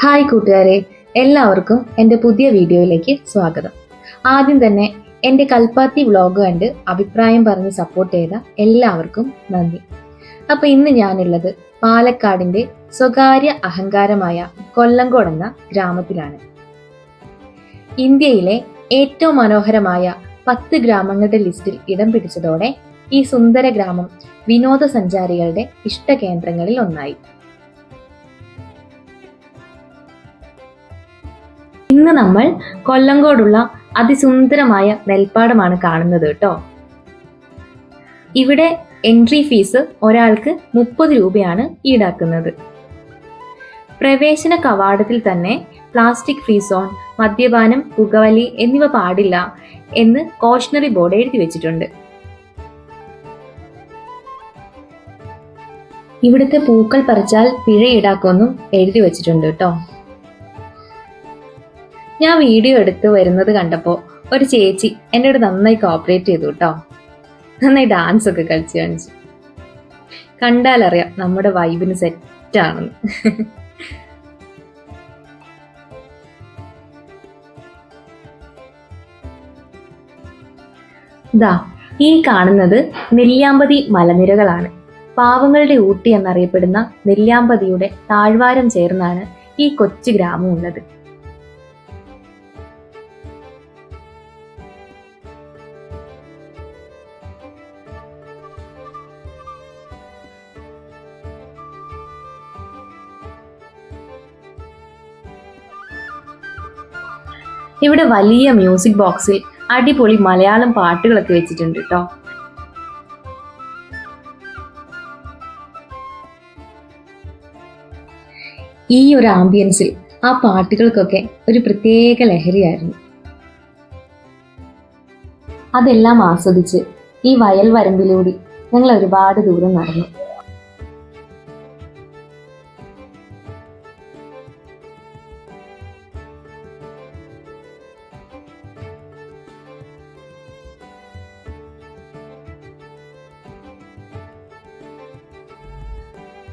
Hi കൂട്ടുകാരെ, എല്ലാവർക്കും എൻ്റെ പുതിയ വീഡിയോയിലേക്ക് സ്വാഗതം. ആദ്യം തന്നെ എൻ്റെ കൽപ്പാത്തി വ്ളോഗ് കണ്ട് അഭിപ്രായം പറഞ്ഞ് സപ്പോർട്ട് ചെയ്ത എല്ലാവർക്കും നന്ദി. അപ്പോൾ ഇന്ന് ഞാനുള്ളത് പാലക്കാടിൻ്റെ സ്വകാര്യ അഹങ്കാരമായ കൊല്ലങ്കോട് എന്ന ഗ്രാമത്തിലാണ്. ഇന്ത്യയിലെ ഏറ്റവും മനോഹരമായ 10 ഗ്രാമങ്ങളുടെ ലിസ്റ്റിൽ ഇടം പിടിച്ചതോടെ ഈ സുന്ദര ഗ്രാമം വിനോദസഞ്ചാരികളുടെ ഇഷ്ടകേന്ദ്രങ്ങളിൽ ഒന്നായി. ഇന്ന് നമ്മൾ കൊല്ലങ്കോടുള്ള അതിസുന്ദരമായ നെൽപ്പാടമാണ് കാണുന്നത് കേട്ടോ. ഇവിടെ എൻട്രി ഫീസ് ഒരാൾക്ക് 30 രൂപയാണ് ഈടാക്കുന്നത്. പ്രവേശന കവാടത്തിൽ തന്നെ പ്ലാസ്റ്റിക് ഫ്രീ സോൺ, മദ്യപാനം, പുകവലി എന്നിവ പാടില്ല എന്ന് കോഷണറി ബോർഡ് എഴുതി വെച്ചിട്ടുണ്ട്. ഇവിടുത്തെ പൂക്കൾ പറിച്ചാൽ പിഴ ഈടാക്കുമെന്നും എഴുതി വെച്ചിട്ടുണ്ട് കേട്ടോ. ഞാൻ വീഡിയോ എടുത്ത് വരുന്നത് കണ്ടപ്പോൾ ഒരു ചേച്ചി എന്നോട് നന്നായി കോപ്പറേറ്റ് ചെയ്തു കേട്ടോ. നന്നായി ഡാൻസ് ഒക്കെ കളിച്ച് കാണിച്ചു. കണ്ടാലറിയാം നമ്മുടെ വൈബിന് സെറ്റാണെന്ന്. ദാ ഈ കാണുന്നത് നെല്ലിയാമ്പതി മലനിരകളാണ്. പാവങ്ങളുടെ ഊട്ടി എന്നറിയപ്പെടുന്ന നെല്ലിയാമ്പതിയുടെ താഴ്വാരം ചേർന്നാണ് ഈ കൊച്ചു ഗ്രാമം ഉള്ളത്. ഇവിടെ വലിയ മ്യൂസിക് ബോക്സിൽ അടിപൊളി മലയാളം പാട്ടുകളൊക്കെ വെച്ചിട്ടുണ്ട് കേട്ടോ. ഈ ഒരു ആംബിയൻസിൽ ആ പാട്ടുകൾക്കൊക്കെ ഒരു പ്രത്യേക ലഹരിയായിരുന്നു. അതെല്ലാം ആസ്വദിച്ച് ഈ വയൽ വരമ്പിലൂടെ ഞങ്ങൾ ഒരുപാട് ദൂരം നടന്നു.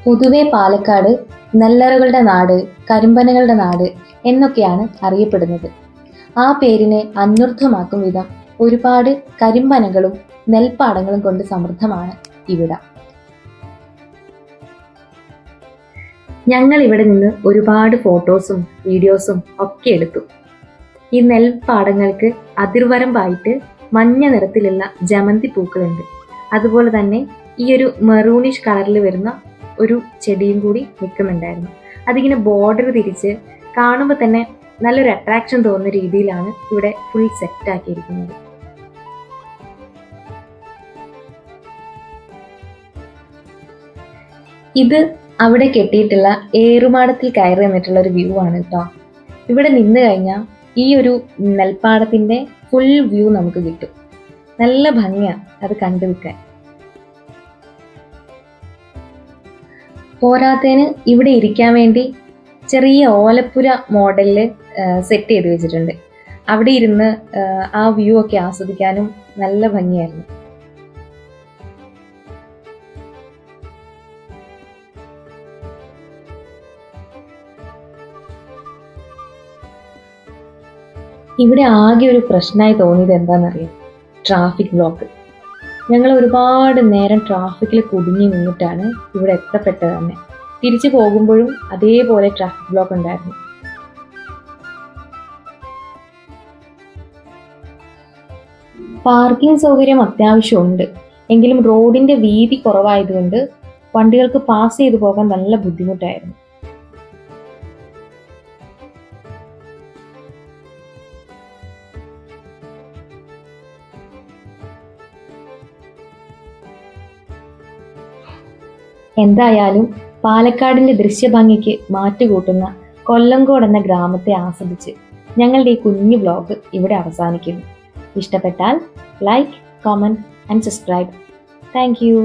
പൊതുവെ പാലക്കാട് നെല്ലറകളുടെ നാട്, കരിമ്പനകളുടെ നാട് എന്നൊക്കെയാണ് അറിയപ്പെടുന്നത്. ആ പേരിനെ അന്വർത്ഥമാക്കും വിധം ഒരുപാട് കരിമ്പനകളും നെൽപ്പാടങ്ങളും കൊണ്ട് സമൃദ്ധമാണ് ഇവിടെ. ഞങ്ങൾ ഇവിടെ നിന്ന് ഒരുപാട് ഫോട്ടോസും വീഡിയോസും ഒക്കെ എടുത്തു. ഈ നെൽപ്പാടങ്ങൾക്ക് അതിർവരമ്പായിട്ട് മഞ്ഞ നിറത്തിലുള്ള ജമന്തി പൂക്കളുണ്ട്. അതുപോലെ തന്നെ ഈ ഒരു മെറൂണിഷ് കളറിൽ വരുന്ന ഒരു ചെടിയും കൂടി നിൽക്കുന്നുണ്ടായിരുന്നു. അതിങ്ങനെ ബോർഡർ തിരിച്ച് കാണുമ്പോൾ തന്നെ നല്ലൊരു അട്രാക്ഷൻ തോന്നുന്ന രീതിയിലാണ് ഇവിടെ ഫുൾ സെറ്റ് ആക്കിയിരിക്കുന്നത്. ഇത് അവിടെ കെട്ടിയിട്ടുള്ള ഏറുമാടത്തിൽ കയറി നിന്നിട്ടുള്ള ഒരു വ്യൂ ആണ് കേട്ടോ. ഇവിടെ നിന്ന് കഴിഞ്ഞാൽ ഈ ഒരു നെൽപ്പാടത്തിന്റെ ഫുൾ വ്യൂ നമുക്ക് കിട്ടും. നല്ല ഭംഗിയാണ് അത് കണ്ടു നിൽക്കാൻ. പോരാത്തതിന് ഇവിടെ ഇരിക്കാൻ വേണ്ടി ചെറിയ ഓലപ്പുര മോഡലില് സെറ്റ് ചെയ്ത് വെച്ചിട്ടുണ്ട്. അവിടെ ഇരുന്ന് ആ വ്യൂ ഒക്കെ ആസ്വദിക്കാനും നല്ല ഭംഗിയായിരുന്നു. ഇവിടെ ആകെ ഒരു പ്രശ്നമായി തോന്നിയത് എന്താണെന്നറിയാം? Traffic block. ഞങ്ങൾ ഒരുപാട് നേരം ട്രാഫിക്കിൽ കുടുങ്ങി നിന്നിട്ടാണ് ഇവിടെ എത്തപ്പെട്ടത് തന്നെ. തിരിച്ചു പോകുമ്പോഴും അതേപോലെ ട്രാഫിക് ബ്ലോക്ക് ഉണ്ടായിരുന്നു. പാർക്കിംഗ് സൗകര്യം അത്യാവശ്യമുണ്ട്. എങ്കിലും റോഡിന്റെ വീതി കുറവായതുകൊണ്ട് വണ്ടികൾക്ക് പാസ് ചെയ്തു പോകാൻ നല്ല ബുദ്ധിമുട്ടായിരുന്നു. എന്തായാലും പാലക്കാടിന്റെ ദൃശ്യഭംഗിക്ക് മാറ്റുകൂട്ടുന്ന കൊല്ലങ്കോട് എന്ന ഗ്രാമത്തെ ആസ്വദിച്ച് ഞങ്ങളുടെ ഈ കുഞ്ഞു വ്ലോഗ് ഇവിടെ അവസാനിക്കുന്നു. ഇഷ്ടപ്പെട്ടാൽ like, comment and subscribe. Thank you.